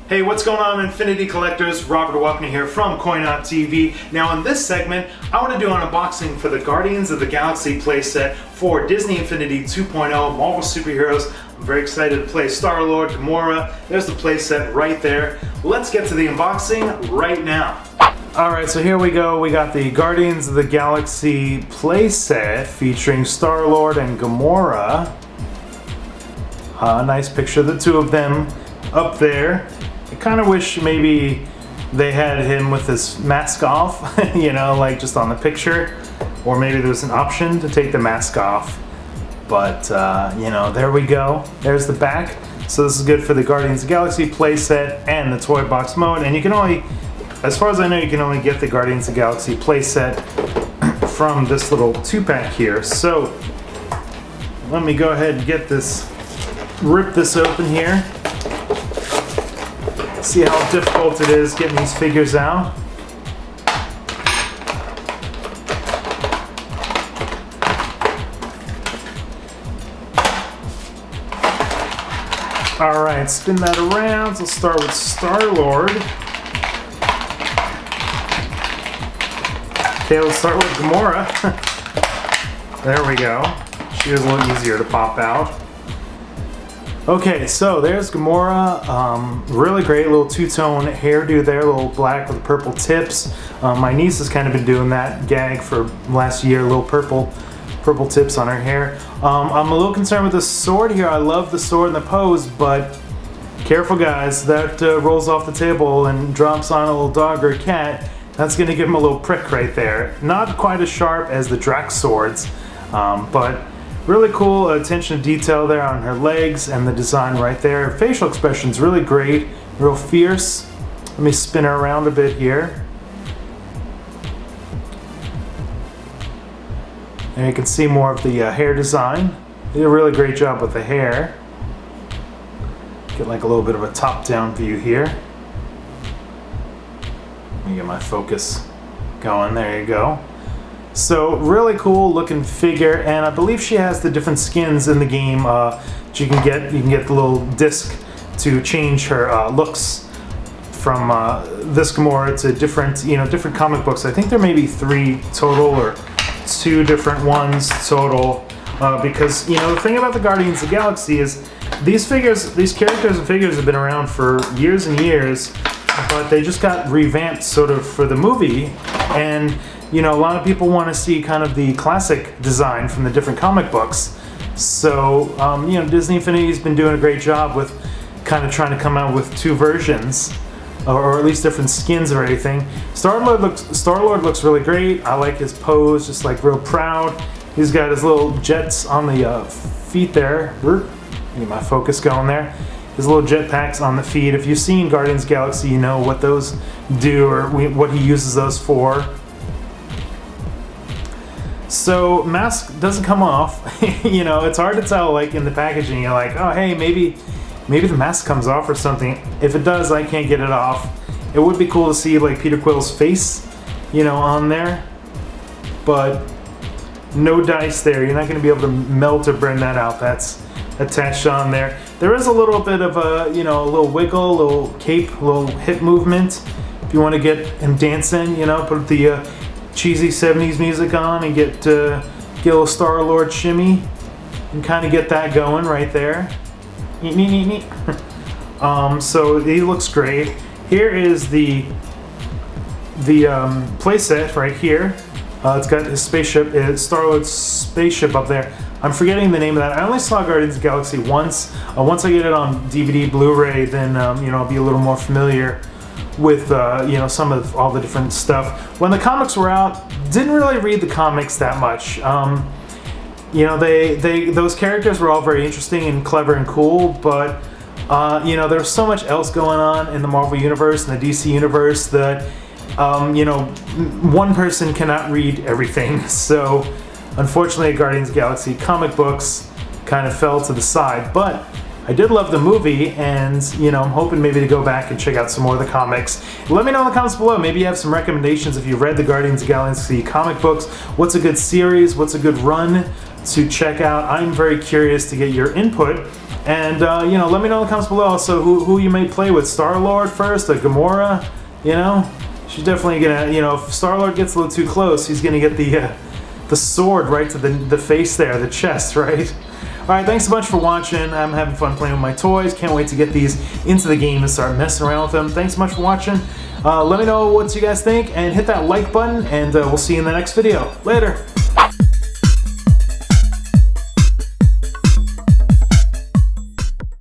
Hey, what's going on, Infinity Collectors? Robert Walkner here from Coin.tv. Now in this segment, I want to do an unboxing for the Guardians of the Galaxy playset for Disney Infinity 2.0 Marvel Superheroes. I'm very excited to play Star-Lord, Gamora. There's the playset right there. Let's get to the unboxing right now. Alright, so here we go. We got the Guardians of the Galaxy playset featuring Star-Lord and Gamora. Nice picture of the two of them up there. I kind of wish maybe they had him with his mask off, you know, like just on the picture. Or maybe there was an option to take the mask off. But, you know, there we go. There's the back. So this is good for the Guardians of the Galaxy playset and the toy box mode. And you can only, as far as I know, you can only get the Guardians of the Galaxy playset from this little 2-pack here. So let me go ahead and get this, rip this open here. See how difficult it is getting these figures out. Alright, spin that around. So let's start with Star-Lord. Okay, let's start with Gamora. There we go. She was a little easier to pop out. Okay, so there's Gamora. Really great little two-tone hairdo there, a little black with purple tips. My niece has kind of been doing that gag for last year, little purple tips on her hair. I'm a little concerned with the sword here. I love the sword and the pose, but careful guys, that rolls off the table and drops on a little dog or a cat. That's going to give him a little prick right there. Not quite as sharp as the Drax swords, but really cool attention to detail there on her legs and the design right there. Facial expression's really great, real fierce. Let me spin her around a bit here. And you can see more of the hair design. They did a really great job with the hair. Get like a little bit of a top-down view here. Let me get my focus going. There you go. So really cool looking figure, and I believe she has the different skins in the game. You can get the little disc to change her looks from this Gamora to different comic books. I think there may be 3 total or 2 different ones total. Because the thing about the Guardians of the Galaxy is these characters and figures have been around for years and years, but they just got revamped sort of for the movie. And a lot of people want to see kind of the classic design from the different comic books. So, Disney Infinity's been doing a great job with kind of trying to come out with 2 versions, or at least different skins or anything. Star-Lord looks really great. I like his pose, just like real proud. He's got his little jets on the feet there. Get my focus going there. His little jetpacks on the feet. If you've seen Guardians of the Galaxy, you know what those do or what he uses those for. So mask doesn't come off. It's hard to tell like in the packaging. You're like, oh hey, maybe the mask comes off or something. If it does, I can't get it off. It would be cool to see like Peter Quill's face, on there. But no dice there. You're not going to be able to melt or burn that out. That's attached on there. There is a little bit of a, a little wiggle, a little cape, a little hip movement. If you want to get him dancing, put the cheesy 70s music on and get a little Star-Lord shimmy and kind of get that going right there. So he looks great. Here is the playset right here. It's got his spaceship, Star-Lord's spaceship up there. I'm forgetting the name of that. I only saw Guardians of the Galaxy once. Once I get it on DVD, Blu-ray, then I'll be a little more familiar with some of all the different stuff. When the comics were out, didn't really read the comics that much. Those characters were all very interesting and clever and cool, but there's so much else going on in the Marvel universe and the DC universe that one person cannot read everything. So unfortunately, Guardians of the Galaxy comic books kind of fell to the side, but I did love the movie, and I'm hoping maybe to go back and check out some more of the comics. Let me know in the comments below. Maybe you have some recommendations if you've read the Guardians of the Galaxy comic books. What's a good series? What's a good run to check out? I'm very curious to get your input. And you know, let me know in the comments below also who you may play with. Star-Lord first, or Gamora. You know, she's definitely gonna. You know, if Star-Lord gets a little too close, he's gonna get the sword right to the face there, the chest, right? Alright, thanks a bunch for watching. I'm having fun playing with my toys. Can't wait to get these into the game and start messing around with them. Thanks so much for watching. Let me know what you guys think, and hit that like button, and we'll see you in the next video. Later!